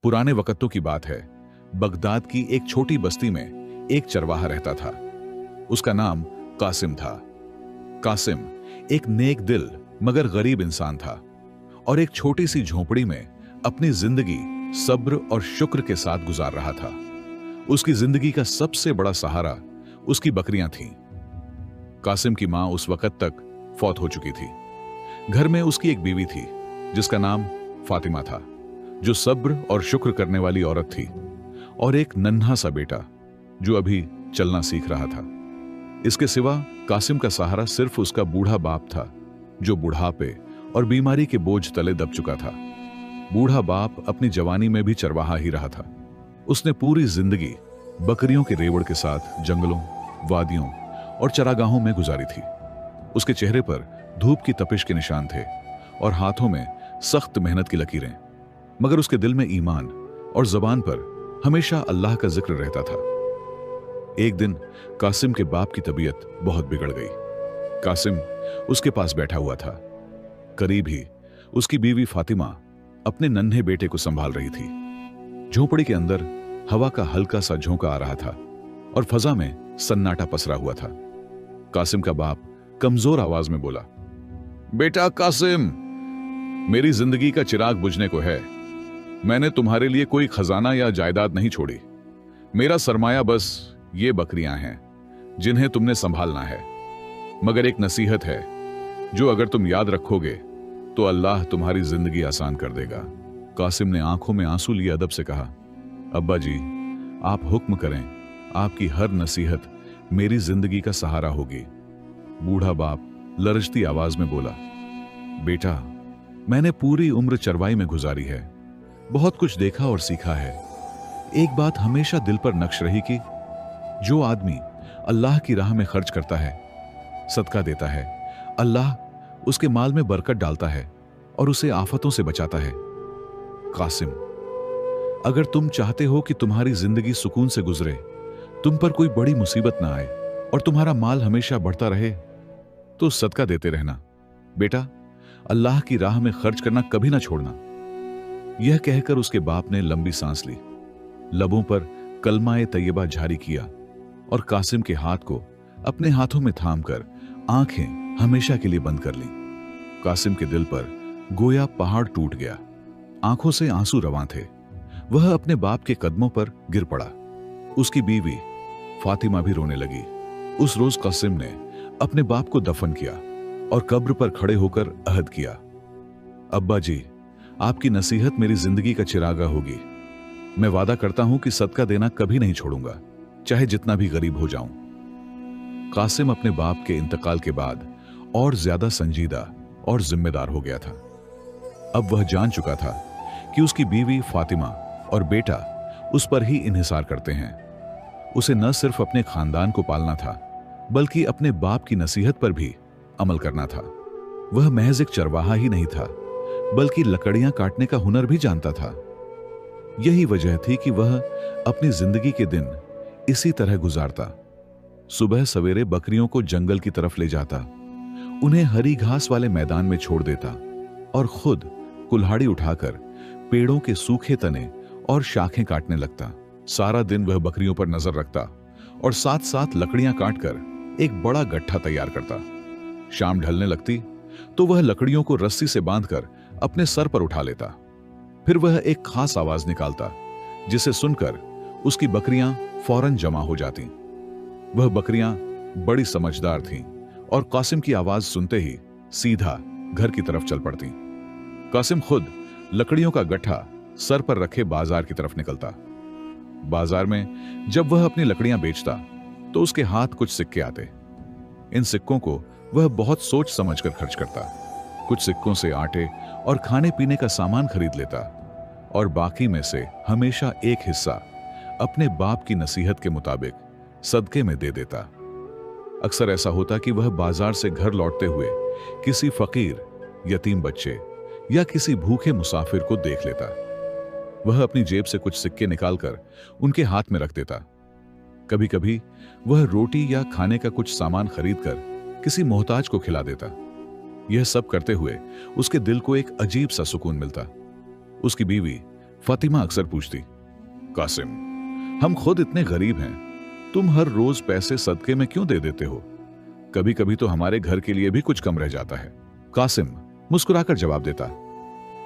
पुराने वक़्तों की बात है। बगदाद की एक छोटी बस्ती में एक चरवाहा रहता था। उसका नाम कासिम था। कासिम एक नेक दिल मगर गरीब इंसान था और एक छोटी सी झोंपड़ी में अपनी जिंदगी सब्र और शुक्र के साथ गुजार रहा था। उसकी जिंदगी का सबसे बड़ा सहारा उसकी बकरियां थीं। कासिम की मां उस वक्त तक फौत हो चुकी थी। घर में उसकी एक बीवी थी जिसका नाम फातिमा था, जो सब्र और शुक्र करने वाली औरत थी, और एक नन्हा सा बेटा जो अभी चलना सीख रहा था। इसके सिवा कासिम का सहारा सिर्फ उसका बूढ़ा बाप था, जो बुढ़ापे और बीमारी के बोझ तले दब चुका था। बूढ़ा बाप अपनी जवानी में भी चरवाहा ही रहा था। उसने पूरी जिंदगी बकरियों के रेवड़ के साथ जंगलों, वादियों और चरागाहों में गुजारी थी। उसके चेहरे पर धूप की तपिश के निशान थे और हाथों में सख्त मेहनत की लकीरें, मगर उसके दिल में ईमान और जबान पर हमेशा अल्लाह का जिक्र रहता था। एक दिन कासिम के बाप की तबीयत बहुत बिगड़ गई। कासिम उसके पास बैठा हुआ था। करीब ही उसकी बीवी फातिमा अपने नन्हे बेटे को संभाल रही थी। झोपड़ी के अंदर हवा का हल्का सा झोंका आ रहा था और फजा में सन्नाटा पसरा हुआ था। कासिम का बाप कमजोर आवाज में बोला, बेटा कासिम, मेरी जिंदगी का चिराग बुझने को है। मैंने तुम्हारे लिए कोई खजाना या जायदाद नहीं छोड़ी। मेरा सरमाया बस ये बकरियां हैं जिन्हें तुमने संभालना है। मगर एक नसीहत है जो अगर तुम याद रखोगे तो अल्लाह तुम्हारी जिंदगी आसान कर देगा। कासिम ने आंखों में आंसू लिए अदब से कहा, अब्बा जी, आप हुक्म करें, आपकी हर नसीहत मेरी जिंदगी का सहारा होगी। बूढ़ा बाप लरजती आवाज में बोला, बेटा, मैंने पूरी उम्र चरवाई में गुजारी है, बहुत कुछ देखा और सीखा है। एक बात हमेशा दिल पर नक्श रही कि जो आदमी अल्लाह की राह में खर्च करता है, सदका देता है, अल्लाह उसके माल में बरकत डालता है और उसे आफतों से बचाता है। कासिम, अगर तुम चाहते हो कि तुम्हारी जिंदगी सुकून से गुजरे, तुम पर कोई बड़ी मुसीबत ना आए और तुम्हारा माल हमेशा बढ़ता रहे, तो सदका देते रहना। बेटा, अल्लाह की राह में खर्च करना कभी ना छोड़ना। यह कहकर उसके बाप ने लंबी सांस ली, लबों पर कलमाए तैयबा जारी किया और कासिम के हाथ को अपने हाथों में थामकर आंखें हमेशा के लिए बंद कर लीं। कासिम के दिल पर गोया पहाड़ टूट गया। आंखों से आंसू रवां थे। वह अपने बाप के कदमों पर गिर पड़ा। उसकी बीवी फातिमा भी रोने लगी। उस रोज कासिम ने अपने बाप को दफन किया और कब्र पर खड़े होकर अहद किया, अब्बा जी, आपकी नसीहत मेरी जिंदगी का चिरागा होगी। मैं वादा करता हूं कि सदका देना कभी नहीं छोड़ूंगा, चाहे जितना भी गरीब हो जाऊं। कासिम अपने बाप के इंतकाल के बाद और ज्यादा संजीदा और जिम्मेदार हो गया था। अब वह जान चुका था कि उसकी बीवी फातिमा और बेटा उस पर ही इन्हिसार करते हैं। उसे न सिर्फ अपने खानदान को पालना था, बल्कि अपने बाप की नसीहत पर भी अमल करना था। वह महज एक चरवाहा ही नहीं था, बल्कि लकड़ियां काटने का हुनर भी जानता था। यही वजह थी कि वह अपनी जिंदगी के दिन इसी तरह गुजारता। सुबह सवेरे बकरियों को जंगल की तरफ ले जाता, उन्हें हरी घास वाले मैदान में छोड़ देता और खुद कुल्हाड़ी उठाकर पेड़ों के सूखे तने और शाखें काटने लगता। सारा दिन वह बकरियों पर नजर रखता और साथ साथ लकड़ियां काटकर एक बड़ा गट्ठा तैयार करता। शाम ढलने लगती तो वह लकड़ियों को रस्सी से बांधकर अपने सर पर उठा लेता। फिर वह एक खास आवाज निकालता, जिसे सुनकर उसकी बकरियां फौरन जमा हो जाती। वह बकरियां बड़ी समझदार थीं और कासिम की आवाज सुनते ही सीधा घर की तरफ चल पड़ती। कासिम खुद लकड़ियों का गट्ठा सर पर रखे बाजार की तरफ निकलता। बाजार में जब वह अपनी लकड़ियां बेचता तो उसके हाथ कुछ सिक्के आते। इन सिक्कों को वह बहुत सोच समझकर खर्च करता। कुछ सिक्कों से आटे और खाने पीने का सामान खरीद लेता और बाकी में से हमेशा एक हिस्सा अपने बाप की नसीहत के मुताबिक सदके में दे देता। अक्सर ऐसा होता कि वह बाजार से घर लौटते हुए किसी फकीर, यतीम बच्चे या किसी भूखे मुसाफिर को देख लेता। वह अपनी जेब से कुछ सिक्के निकालकर उनके हाथ में रख देता। कभी कभी वह रोटी या खाने का कुछ सामान खरीदकर किसी मोहताज को खिला देता। यह सब करते हुए उसके दिल को एक अजीब सा सुकून मिलता। उसकी बीवी फातिमा अक्सर पूछती, कासिम, हम खुद इतने गरीब हैं, तुम हर रोज पैसे सदके में क्यों दे देते हो? कभी कभी तो हमारे घर के लिए भी कुछ कम रह जाता है। कासिम मुस्कुराकर जवाब देता,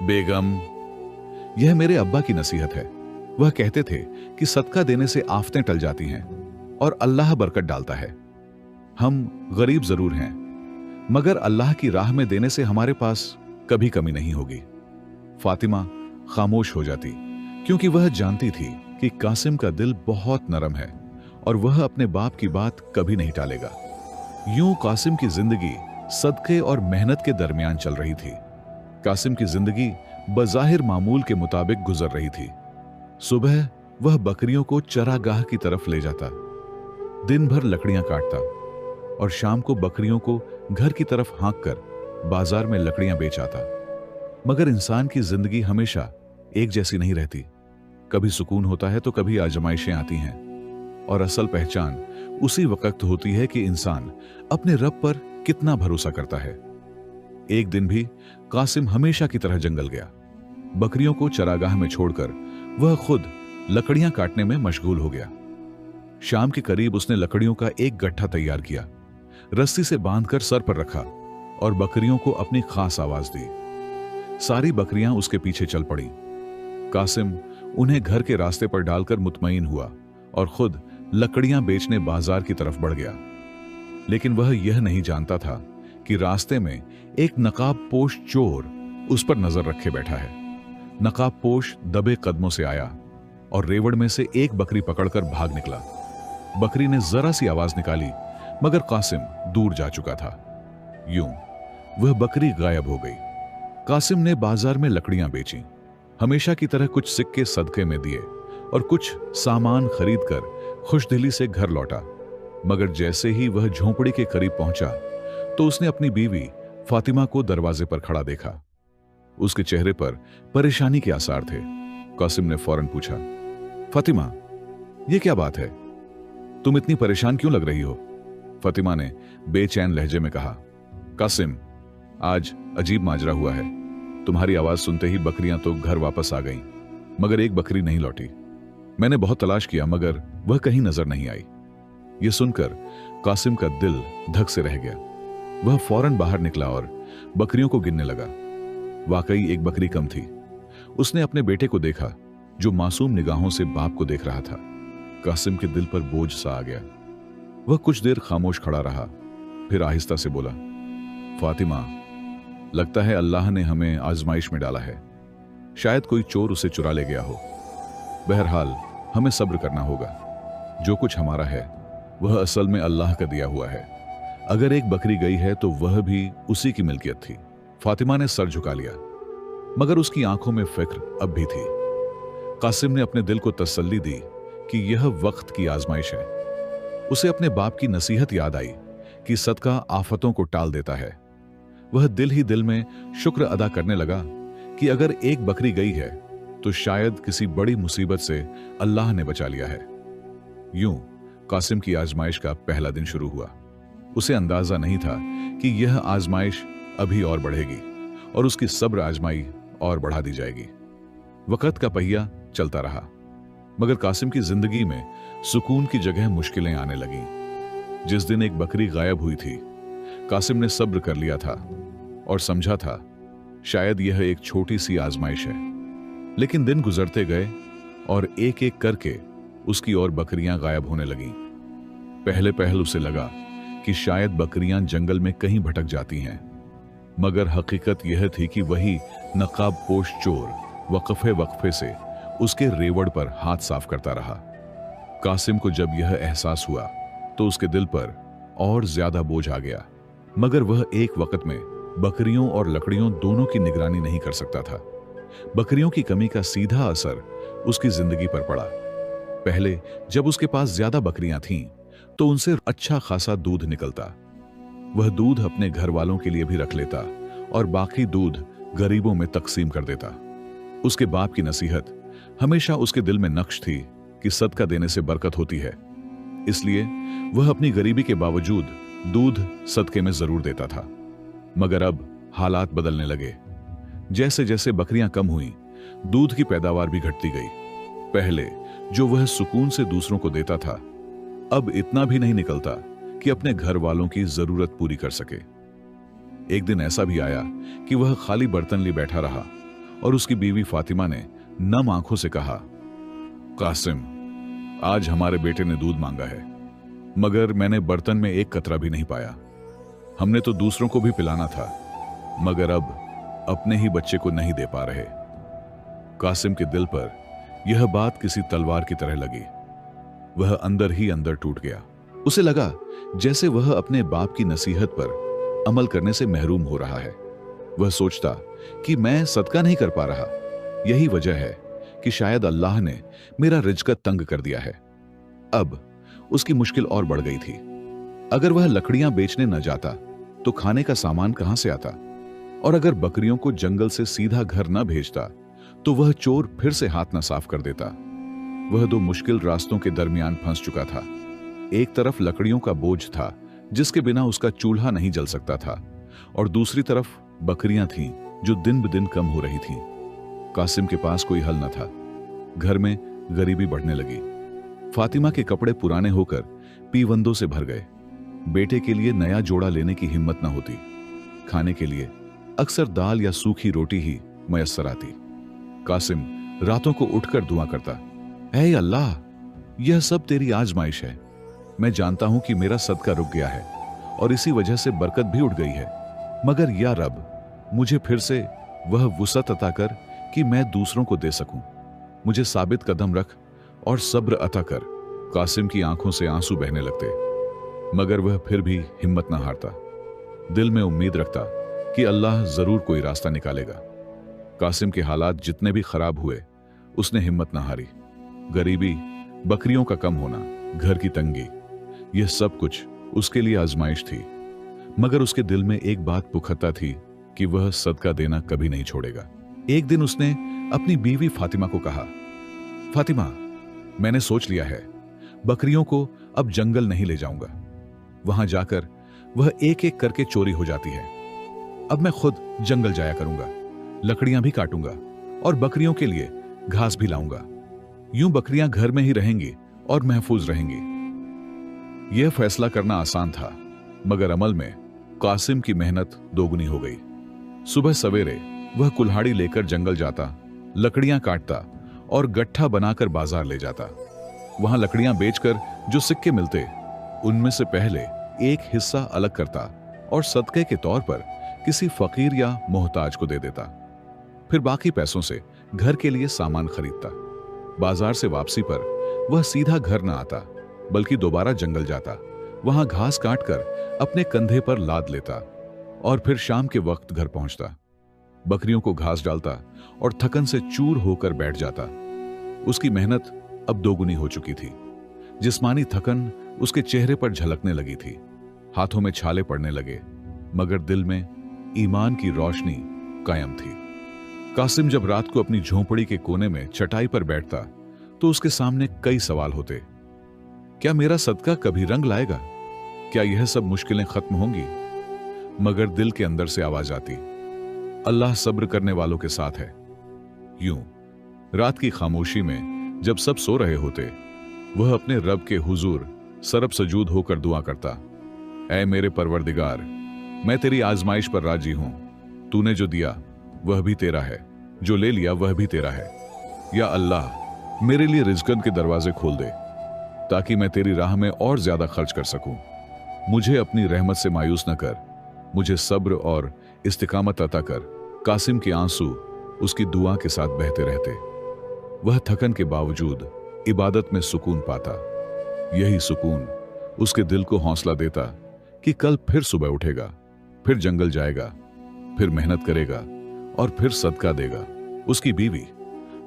बेगम, यह मेरे अब्बा की नसीहत है। वह कहते थे कि सदका देने से आफतें टल जाती हैं और अल्लाह बरकत डालता है। हम गरीब जरूर हैं, मगर अल्लाह की राह में देने से हमारे पास कभी कमी नहीं होगी। फातिमा खामोश हो जाती, क्योंकि वह जानती थी कि कासिम का दिल बहुत नरम है और वह अपने बाप की बात कभी नहीं टालेगा। यूं कासिम की जिंदगी सदके और मेहनत के दरमियान चल रही थी। कासिम की जिंदगी बज़ाहिर मामूल के मुताबिक गुजर रही थी। सुबह वह बकरियों को चरागाह की तरफ ले जाता, दिन भर लकड़ियां काटता और शाम को बकरियों को घर की तरफ हाँक कर बाजार में लकड़ियां बेच आता। मगर इंसान की जिंदगी हमेशा एक जैसी नहीं रहती। कभी सुकून होता है तो कभी आजमाइशें आती हैं, और असल पहचान उसी वक्त होती है कि इंसान अपने रब पर कितना भरोसा करता है। एक दिन भी कासिम हमेशा की तरह जंगल गया। बकरियों को चरागाह में छोड़कर वह खुद लकड़ियां काटने में मशगूल हो गया। शाम के करीब उसने लकड़ियों का एक गट्ठा तैयार किया, रस्सी से बांधकर सर पर रखा और बकरियों को अपनी खास आवाज दी। सारी बकरियां उसके पीछे चल पड़ी। कासिम उन्हें घर के रास्ते पर डालकर मुतमईन हुआ और खुद लकड़ियां बेचने बाजार की तरफ बढ़ गया। लेकिन वह यह नहीं जानता था कि रास्ते में एक नकाबपोश चोर उस पर नजर रखे बैठा है। नकाबपोश दबे कदमों से आया और रेवड़ में से एक बकरी पकड़कर भाग निकला। बकरी ने जरा सी आवाज निकाली, मगर कासिम दूर जा चुका था। यूं वह बकरी गायब हो गई। कासिम ने बाजार में लकड़ियां बेची, हमेशा की तरह कुछ सिक्के सदके में दिए और कुछ सामान खरीदकर खुशदिली से घर लौटा। मगर जैसे ही वह झोंपड़ी के करीब पहुंचा तो उसने अपनी बीवी फातिमा को दरवाजे पर खड़ा देखा। उसके चेहरे पर परेशानी के आसार थे। कासिम ने फौरन पूछा, फातिमा, यह क्या बात है? तुम इतनी परेशान क्यों लग रही हो? फातिमा ने बेचैन लहजे में कहा, कासिम, आज अजीब माजरा हुआ है। तुम्हारी आवाज सुनते ही बकरियां तो घर वापस आ गईं, मगर एक बकरी नहीं लौटी। मैंने बहुत तलाश किया, मगर वह कहीं नजर नहीं आई। यह सुनकर कासिम का दिल धक से रह गया। वह फौरन बाहर निकला और बकरियों को गिनने लगा। वाकई एक बकरी कम थी। उसने अपने बेटे को देखा, जो मासूम निगाहों से बाप को देख रहा था। कासिम के दिल पर बोझ सा आ गया। वह कुछ देर खामोश खड़ा रहा, फिर आहिस्ता से बोला, फातिमा, लगता है अल्लाह ने हमें आजमाइश में डाला है। शायद कोई चोर उसे चुरा ले गया हो। बहरहाल हमें सब्र करना होगा। जो कुछ हमारा है वह असल में अल्लाह का दिया हुआ है। अगर एक बकरी गई है तो वह भी उसी की मिल्कियत थी। फातिमा ने सर झुका लिया, मगर उसकी आंखों में फिक्र अब भी थी। कासिम ने अपने दिल को तसल्ली दी कि यह वक्त की आजमाइश है। उसे अपने बाप की नसीहत याद आई कि सदका आफतों को टाल देता है। वह दिल ही दिल में शुक्र अदा करने लगा कि अगर एक बकरी गई है तो शायद किसी बड़ी मुसीबत से अल्लाह ने बचा लिया है। यूं कासिम की आजमाइश का पहला दिन शुरू हुआ। उसे अंदाजा नहीं था कि यह आजमाइश अभी और बढ़ेगी और उसकी सब्र आजमाई और बढ़ा दी जाएगी। वक्त का पहिया चलता रहा, मगर कासिम की जिंदगी में सुकून की जगह मुश्किलें आने लगीं। जिस दिन एक बकरी गायब हुई थी, कासिम ने सब्र कर लिया था और समझा था शायद यह एक छोटी सी आजमाइश है। लेकिन दिन गुजरते गए और एक एक करके उसकी और बकरियां गायब होने लगीं। पहले पहल उसे लगा कि शायद बकरियां जंगल में कहीं भटक जाती हैं, मगर हकीकत यह थी कि वही नकाबपोश चोर वक्फे वक्फे से उसके रेवड़ पर हाथ साफ करता रहा। कासिम को जब यह एहसास हुआ तो उसके दिल पर और ज्यादा बोझ आ गया, मगर वह एक वक्त में बकरियों और लकड़ियों दोनों की निगरानी नहीं कर सकता था। बकरियों की कमी का सीधा असर उसकी जिंदगी पर पड़ा। पहले जब उसके पास ज्यादा बकरियां थीं, तो उनसे अच्छा खासा दूध निकलता। वह दूध अपने घर वालों के लिए भी रख लेता और बाकी दूध गरीबों में तकसीम कर देता। उसके बाप की नसीहत हमेशा उसके दिल में नक्श थी कि सदका देने से बरकत होती है, इसलिए वह अपनी गरीबी के बावजूद दूध सदके में जरूर देता था। मगर अब हालात बदलने लगे। जैसे जैसे बकरियां कम हुईं, दूध की पैदावार भी घटती गई। पहले जो वह सुकून से दूसरों को देता था, अब इतना भी नहीं निकलता कि अपने घर वालों की जरूरत पूरी कर सके। एक दिन ऐसा भी आया कि वह खाली बर्तन लिए बैठा रहा और उसकी बीवी फातिमा ने नम आंखों से कहा, कासिम, आज हमारे बेटे ने दूध मांगा है, मगर मैंने बर्तन में एक कतरा भी नहीं पाया। हमने तो दूसरों को भी पिलाना था, मगर अब अपने ही बच्चे को नहीं दे पा रहे। कासिम के दिल पर यह बात किसी तलवार की तरह लगी। वह अंदर ही अंदर टूट गया। उसे लगा जैसे वह अपने बाप की नसीहत पर अमल करने से महरूम हो रहा है। वह सोचता कि मैं सदका नहीं कर पा रहा, यही वजह है कि शायद अल्लाह ने मेरा रिज़्क़ तंग कर दिया है। अब उसकी मुश्किल और बढ़ गई थी। अगर वह लकड़ियां बेचने न जाता तो खाने का सामान कहां से आता, और अगर बकरियों को जंगल से सीधा घर न भेजता तो वह चोर फिर से हाथ न साफ कर देता। वह दो मुश्किल रास्तों के दरमियान फंस चुका था। एक तरफ लकड़ियों का बोझ था जिसके बिना उसका चूल्हा नहीं जल सकता था, और दूसरी तरफ बकरियां थीं जो दिन ब दिन कम हो रही थीं। कासिम के पास कोई हल न था। घर में गरीबी बढ़ने लगी। फातिमा के कपड़े पुराने होकर पीवंदों से भर गए। बेटे के लिए नया जोड़ा लेने की हिम्मत न होती। खाने के लिए अक्सर दाल या सूखी रोटी ही मयस्सर आती। कासिम रातों को उठकर दुआ करता, ऐ अल्लाह, यह सब तेरी आजमाइश है। मैं जानता हूं कि मेरा सदका रुक गया है और इसी वजह से बरकत भी उठ गई है, मगर या रब, मुझे फिर से वह वुसअत अता कर कि मैं दूसरों को दे सकूं। मुझे साबित कदम रख और सब्र अता कर। कासिम की आंखों से आंसू बहने लगते, मगर वह फिर भी हिम्मत न हारता। दिल में उम्मीद रखता कि अल्लाह जरूर कोई रास्ता निकालेगा। कासिम के हालात जितने भी खराब हुए, उसने हिम्मत न हारी। गरीबी, बकरियों का कम होना, घर की तंगी, यह सब कुछ उसके लिए आजमाइश थी। मगर उसके दिल में एक बात पुख्ता थी कि वह सदका देना कभी नहीं छोड़ेगा। एक दिन उसने अपनी बीवी फातिमा को कहा, फातिमा, मैंने सोच लिया है, बकरियों को अब जंगल नहीं ले जाऊंगा। वहां जाकर वह एक एक करके चोरी हो जाती है। अब मैं खुद जंगल जाया करूंगा, लकड़ियां भी काटूंगा और बकरियों के लिए घास भी लाऊंगा। यूं बकरियां घर में ही रहेंगी और महफूज रहेंगी। यह फैसला करना आसान था, मगर अमल में कासिम की मेहनत दोगुनी हो गई। सुबह सवेरे वह कुल्हाड़ी लेकर जंगल जाता, लकड़ियां काटता और गट्ठा बनाकर बाजार ले जाता। वहां लकड़ियां बेचकर जो सिक्के मिलते, उनमें से पहले एक हिस्सा अलग करता और सदके के तौर पर किसी फकीर या मोहताज को दे देता। फिर बाकी पैसों से घर के लिए सामान खरीदता। बाजार से वापसी पर वह सीधा घर न आता, बल्कि दोबारा जंगल जाता। वहां घास काटकर अपने कंधे पर लाद लेता और फिर शाम के वक्त घर पहुंचता। बकरियों को घास डालता और थकन से चूर होकर बैठ जाता। उसकी मेहनत अब दोगुनी हो चुकी थी। जिस्मानी थकन उसके चेहरे पर झलकने लगी थी, हाथों में छाले पड़ने लगे, मगर दिल में ईमान की रोशनी कायम थी। कासिम जब रात को अपनी झोंपड़ी के कोने में चटाई पर बैठता तो उसके सामने कई सवाल होते। क्या मेरा सदका कभी रंग लाएगा? क्या यह सब मुश्किलें खत्म होंगी? मगर दिल के अंदर से आवाज आती, अल्लाह सब्र करने वालों के साथ है। यूं रात की खामोशी में जब सब सो रहे होते, वह अपने रब के हुजूर सरब सजूद होकर दुआ करता, ऐ मेरे परवरदिगार, मैं तेरी आजमाइश पर राजी हूं। तूने जो दिया वह भी तेरा है, जो ले लिया वह भी तेरा है। या अल्लाह, मेरे लिए रिज़्क़ के दरवाजे खोल दे ताकि मैं तेरी राह में और ज्यादा खर्च कर सकूं। मुझे अपनी रहमत से मायूस न कर, मुझे सब्र और इस्तिकामत अता कर। कासिम के आंसू उसकी दुआ के साथ बहते रहते। वह थकन के बावजूद इबादत में सुकून पाता। यही सुकून उसके दिल को हौसला देता कि कल फिर सुबह उठेगा, फिर जंगल जाएगा, फिर मेहनत करेगा और फिर सदका देगा। उसकी बीवी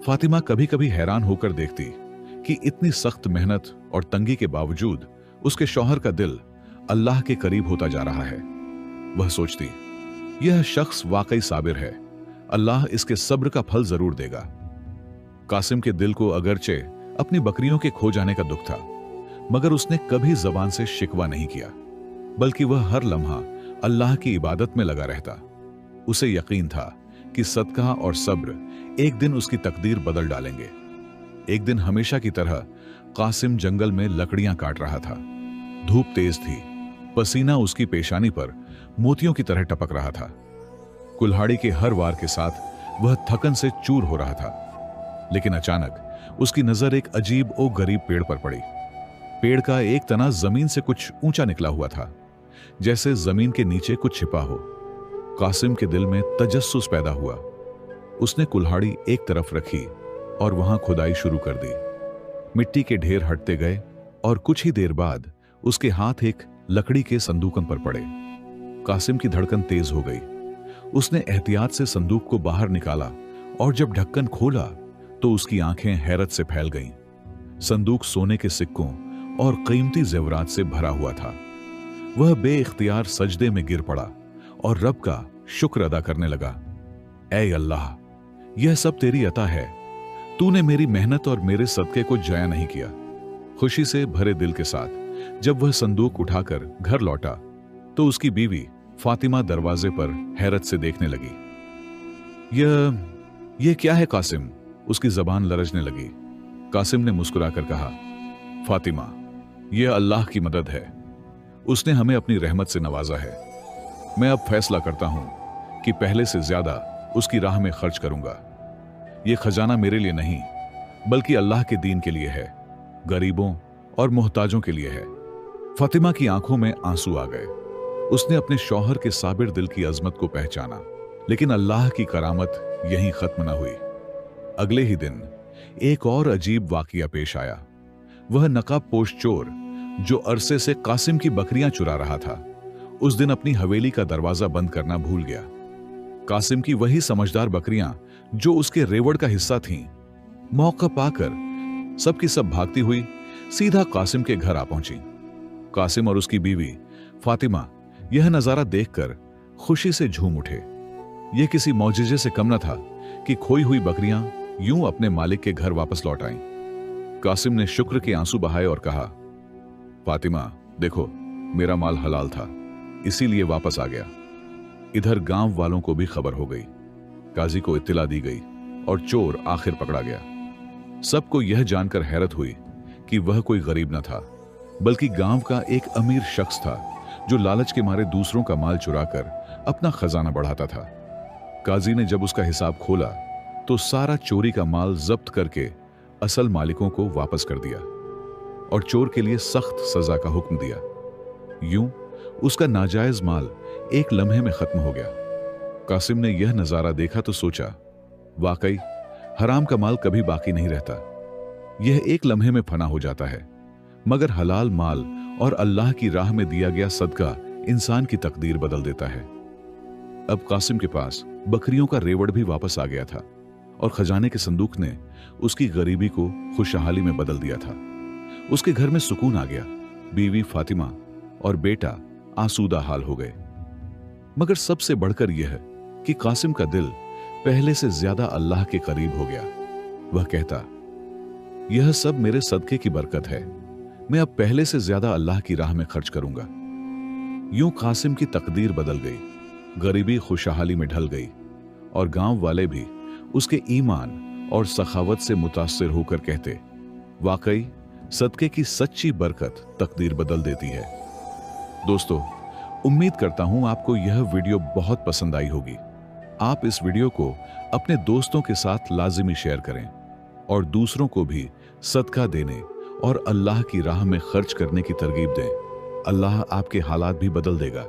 फातिमा कभी कभी हैरान होकर देखती कि इतनी सख्त मेहनत और तंगी के बावजूद उसके शौहर का दिल अल्लाह के करीब होता जा रहा है। वह सोचती, यह शख्स वाकई साबिर है, अल्लाह इसके सब्र का फल जरूर देगा। कासिम के दिल को अगरचे अपनी बकरियों के खो जाने का दुख था, मगर उसने कभी जबान से शिकवा नहीं किया, बल्कि वह हर लम्हा अल्लाह की इबादत में लगा रहता। उसे यकीन था कि सदका और सब्र एक दिन उसकी तकदीर बदल डालेंगे। एक दिन हमेशा की तरह कासिम जंगल में लकड़ियां काट रहा था। धूप तेज थी, पसीना उसकी पेशानी पर मोतियों की तरह टपक रहा था। कुल्हाड़ी के हर वार के साथ वह थकन से चूर हो रहा था। लेकिन अचानक उसकी नजर एक अजीब और गरीब पेड़ पर पड़ी। पेड़ का एक तना जमीन से कुछ ऊंचा निकला हुआ था, जैसे जमीन के नीचे कुछ छिपा हो। कासिम के दिल में तजस्सुस पैदा हुआ। उसने कुल्हाड़ी एक तरफ रखी और वहां खुदाई शुरू कर दी। मिट्टी के ढेर हटते गए और कुछ ही देर बाद उसके हाथ एक लकड़ी के संदूकन पर पड़े। कासिम की धड़कन तेज हो गई। उसने एहतियात से संदूक को बाहर निकाला और जब ढक्कन खोला तो उसकी आंखें हैरत से फैल गईं। संदूक सोने के सिक्कों और कीमती जेवरात से भरा हुआ था। वह बेइख्तियार सजदे में गिर पड़ा और रब का शुक्र अदा करने लगा। ऐ अल्लाह, यह सब तेरी अता है। तूने मेरी मेहनत और मेरे सदके को जाया नहीं किया। खुशी से भरे दिल के साथ जब वह संदूक उठाकर घर लौटा तो उसकी बीवी फातिमा दरवाजे पर हैरत से देखने लगी। यह क्या है कासिम? उसकी जबान लरजने लगी। कासिम ने मुस्कुराकर कहा, फातिमा, यह अल्लाह की मदद है। उसने हमें अपनी रहमत से नवाजा है। मैं अब फैसला करता हूं कि पहले से ज्यादा उसकी राह में खर्च करूंगा। यह खजाना मेरे लिए नहीं, बल्कि अल्लाह के दीन के लिए है, गरीबों और मोहताजों के लिए है। फातिमा की आंखों में आंसू आ गए। उसने अपने शौहर के साबिर दिल की अजमत को पहचाना। लेकिन अल्लाह की करामत यहीं खत्म न हुई। अगले ही दिन एक और अजीब वाकया पेश आया। वह नकाब पोश चोर जो अरसे से कासिम की बकरियां चुरा रहा था, उस दिन अपनी हवेली का दरवाजा बंद करना भूल गया। कासिम की वही समझदार बकरियां जो उसके रेवड़ का हिस्सा थीं, मौका पाकर सबकी सब भागती हुई सीधा कासिम के घर आ पहुंची। कासिम और उसकी बीवी फातिमा यह नजारा देखकर खुशी से झूम उठे। यह किसी मौजिजे से कम न था कि खोई हुई बकरियां यूं अपने मालिक के घर वापस लौट आईं। कासिम ने शुक्र के आंसू बहाए और कहा, फातिमा, देखो, मेरा माल हलाल था, इसीलिए वापस आ गया। इधर गांव वालों को भी खबर हो गई। काजी को इत्तिला दी गई और चोर आखिर पकड़ा गया। सबको यह जानकर हैरत हुई कि वह कोई गरीब न था, बल्कि गांव का एक अमीर शख्स था जो लालच के मारे दूसरों का माल चुराकर अपना खजाना बढ़ाता था। काजी ने जब उसका हिसाब खोला तो सारा चोरी का माल जब्त करके असल मालिकों को वापस कर दिया और चोर के लिए सख्त सजा का हुक्म दिया। यूं उसका नाजायज माल एक लम्हे में खत्म हो गया। कासिम ने यह नजारा देखा तो सोचा, वाकई हराम का माल कभी बाकी नहीं रहता। यह एक लम्हे में फना हो जाता है, मगर हलाल माल और अल्लाह की राह में दिया गया सदका इंसान की तकदीर बदल देता है। अब कासिम के पास बकरियों का रेवड़ भी वापस आ गया था और खजाने के संदूक ने उसकी गरीबी को खुशहाली में बदल दिया था। उसके घर में सुकून आ गया। बीवी फातिमा और बेटा आसूदा हाल हो गए। मगर सबसे बढ़कर यह कि कासिम का दिल पहले से ज्यादा अल्लाह के करीब हो गया। वह कहता, यह सब मेरे सदके की बरकत है। मैं अब पहले से ज्यादा अल्लाह की राह में खर्च करूंगा। यूं कासिम की तकदीर बदल गई। गरीबी खुशहाली में ढल गई और गांव वाले भी उसके ईमान और सखावत से मुतासिर होकर कहते, वाकई सदके की सच्ची बरकत तकदीर बदल देती है। दोस्तों, उम्मीद करता हूं आपको यह वीडियो बहुत पसंद आई होगी। आप इस वीडियो को अपने दोस्तों के साथ लाजिमी शेयर करें और दूसरों को भी सदका देने और अल्लाह की राह में खर्च करने की तरगीब दें। अल्लाह आपके हालात भी बदल देगा।